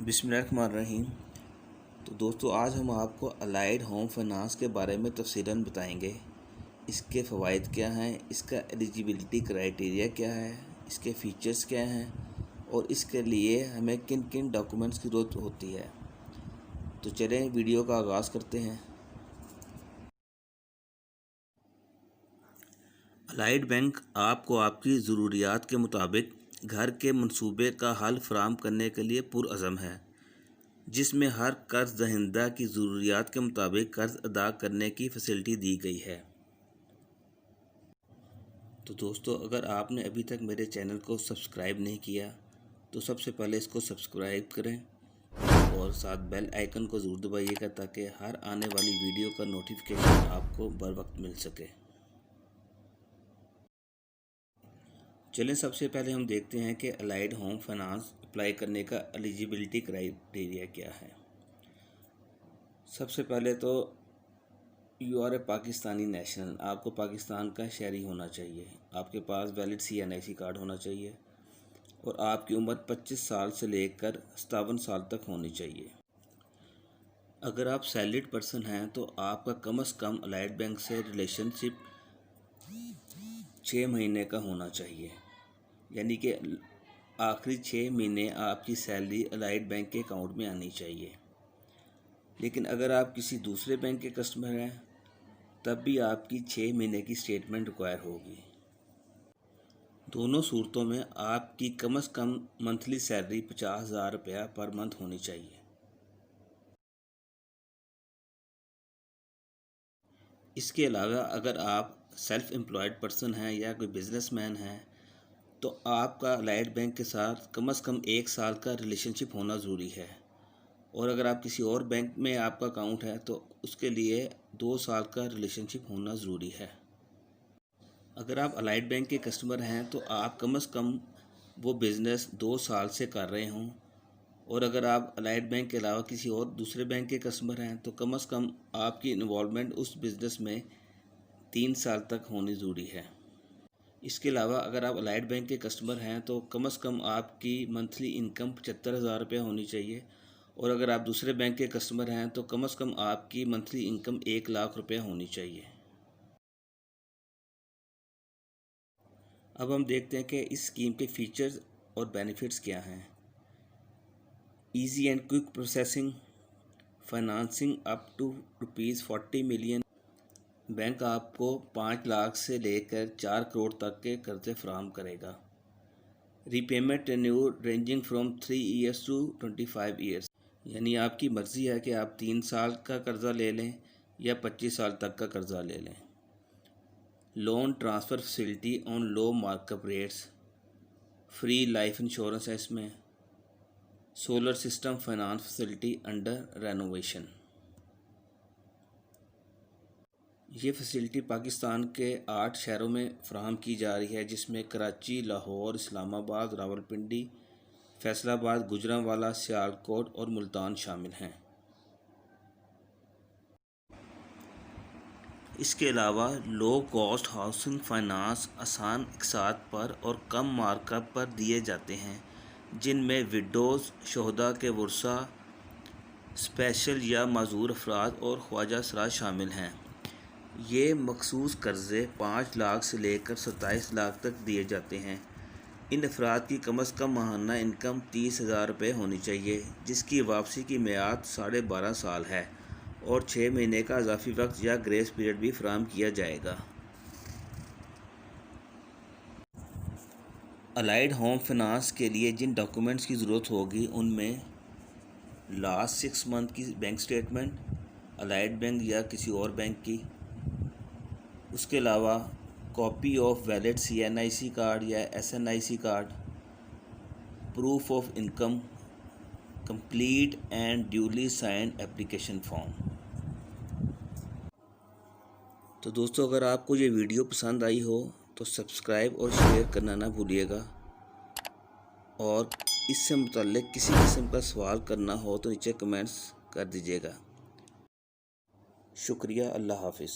بسم اللہ الرحمن الرحیم۔ تو دوستو، آج ہم آپ کو الائڈ ہوم فائنانس کے بارے میں تفصیلاً بتائیں گے۔ اس کے فوائد کیا ہیں، اس کا ایلیجیبلٹی کرائیٹیریا کیا ہے، اس کے فیچرز کیا ہیں اور اس کے لیے ہمیں کن کن ڈاکومنٹس کی ضرورت ہوتی ہے۔ تو چلیں ویڈیو کا آغاز کرتے ہیں۔ الائڈ بینک آپ کو آپ کی ضروریات کے مطابق گھر کے منصوبے کا حل فراہم کرنے کے لیے پرعزم ہے، جس میں ہر قرض دہندہ کی ضروریات کے مطابق قرض ادا کرنے کی فیسلٹی دی گئی ہے۔ تو دوستو، اگر آپ نے ابھی تک میرے چینل کو سبسکرائب نہیں کیا تو سب سے پہلے اس کو سبسکرائب کریں اور ساتھ بیل آئیکن کو ضرور دبائیے گا تاکہ ہر آنے والی ویڈیو کا نوٹیفیکیشن آپ کو بر وقت مل سکے۔ چلیں سب سے پہلے ہم دیکھتے ہیں کہ الائڈ ہوم فائنانس اپلائی کرنے کا ایلیجیبلٹی کرائیٹیریا کیا ہے۔ سب سے پہلے تو you are a Pakistani national, آپ کو پاکستان کا شہری ہونا چاہیے، آپ کے پاس ویلڈ CNIC کارڈ ہونا چاہیے اور آپ کی عمر 25 سال سے لے کر 57 سال تک ہونی چاہیے۔ اگر آپ سیلریڈ پرسن ہیں تو آپ کا کم از کم الائڈ بینک سے ریلیشن شپ 6 مہینے کا ہونا چاہیے، یعنی کہ آخری 6 مہینے آپ کی سیلری الائڈ بینک کے اکاؤنٹ میں آنی چاہیے۔ لیکن اگر آپ کسی دوسرے بینک کے کسٹمر ہیں تب بھی آپ کی 6 مہینے کی سٹیٹمنٹ ریکوائر ہوگی۔ دونوں صورتوں میں آپ کی کم از کم منتھلی سیلری 50,000 روپیہ پر منتھ ہونی چاہیے۔ اس کے علاوہ اگر آپ سیلف امپلائڈ پرسن ہیں یا کوئی بزنس مین ہیں تو آپ کا الائڈ بینک کے ساتھ کم از کم 1 سال کا ریلیشن شپ ہونا ضروری ہے، اور اگر آپ کسی اور بینک میں آپ کا اکاؤنٹ ہے تو اس کے لیے 2 سال کا ریلیشن شپ ہونا ضروری ہے۔ اگر آپ الائڈ بینک کے کسٹمر ہیں تو آپ کم از کم وہ بزنس 2 سال سے کر رہے ہوں، اور اگر آپ الائڈ بینک کے علاوہ کسی اور دوسرے بینک کے کسٹمر ہیں تو کم از کم آپ کی انوالومنٹ اس بزنس میں 3 سال تک ہونی ضروری ہے۔ اس کے علاوہ اگر آپ الائڈ بینک کے کسٹمر ہیں تو کم از کم آپ کی منتھلی انکم 75,000 روپیہ ہونی چاہیے، اور اگر آپ دوسرے بینک کے کسٹمر ہیں تو کم از کم آپ کی منتھلی انکم 1 لاکھ روپیہ ہونی چاہیے۔ اب ہم دیکھتے ہیں کہ اس اسکیم کے فیچرز اور بینیفٹس کیا ہیں۔ Easy and quick processing, financing up to ₹40 million. Bank آپ کو 5 لاکھ سے لے کر 4 کروڑ تک کے قرضے فراہم کرے گا۔ Repayment tenure ranging from 3 years to 25 years, یعنی آپ کی مرضی ہے کہ آپ 3 سال کا قرضہ لے لیں یا 25 سال تک کا قرضہ لے لیں۔ Loan transfer facility on low mark up rates, free life insurance ہے اس میں، solar system finance facility under renovation. یہ فیسلٹی پاکستان کے 8 شہروں میں فراہم کی جا رہی ہے، جس میں کراچی، لاہور، اسلام آباد، راولپنڈی، فیصل آباد، گوجرانوالہ، سیالکوٹ اور ملتان شامل ہیں۔ اس کے علاوہ لو کاسٹ ہاؤسنگ فائنانس آسان اقساط پر اور کم مارک اپ پر دیے جاتے ہیں، جن میں وڈوز، شہداء کے ورثاء، اسپیشل یا معذور افراد اور خواجہ سرا شامل ہیں۔ یہ مخصوص قرضے 5 لاکھ سے لے کر 27 لاکھ تک دیے جاتے ہیں۔ ان افراد کی کم از کم ماہانہ انکم 30,000 روپے ہونی چاہیے، جس کی واپسی کی میعاد 12.5 سال ہے، اور 6 مہینے کا اضافی وقت یا گریس پیریڈ بھی فراہم کیا جائے گا۔ الائڈ ہوم فائنانس کے لیے جن ڈاکومنٹس کی ضرورت ہوگی ان میں لاسٹ 6 منتھ کی بینک سٹیٹمنٹ الائڈ بینک یا کسی اور بینک کی، اس کے علاوہ copy of valid CNIC card یا SNIC card, proof of income, complete and duly signed application form. تو دوستو، اگر آپ کو یہ ویڈیو پسند آئی ہو تو سبسکرائب اور شیئر کرنا نہ بھولیے گا، اور اس سے متعلق کسی قسم کا سوال کرنا ہو تو نیچے کمنٹس کر دیجیے گا۔ شکریہ، اللہ حافظ۔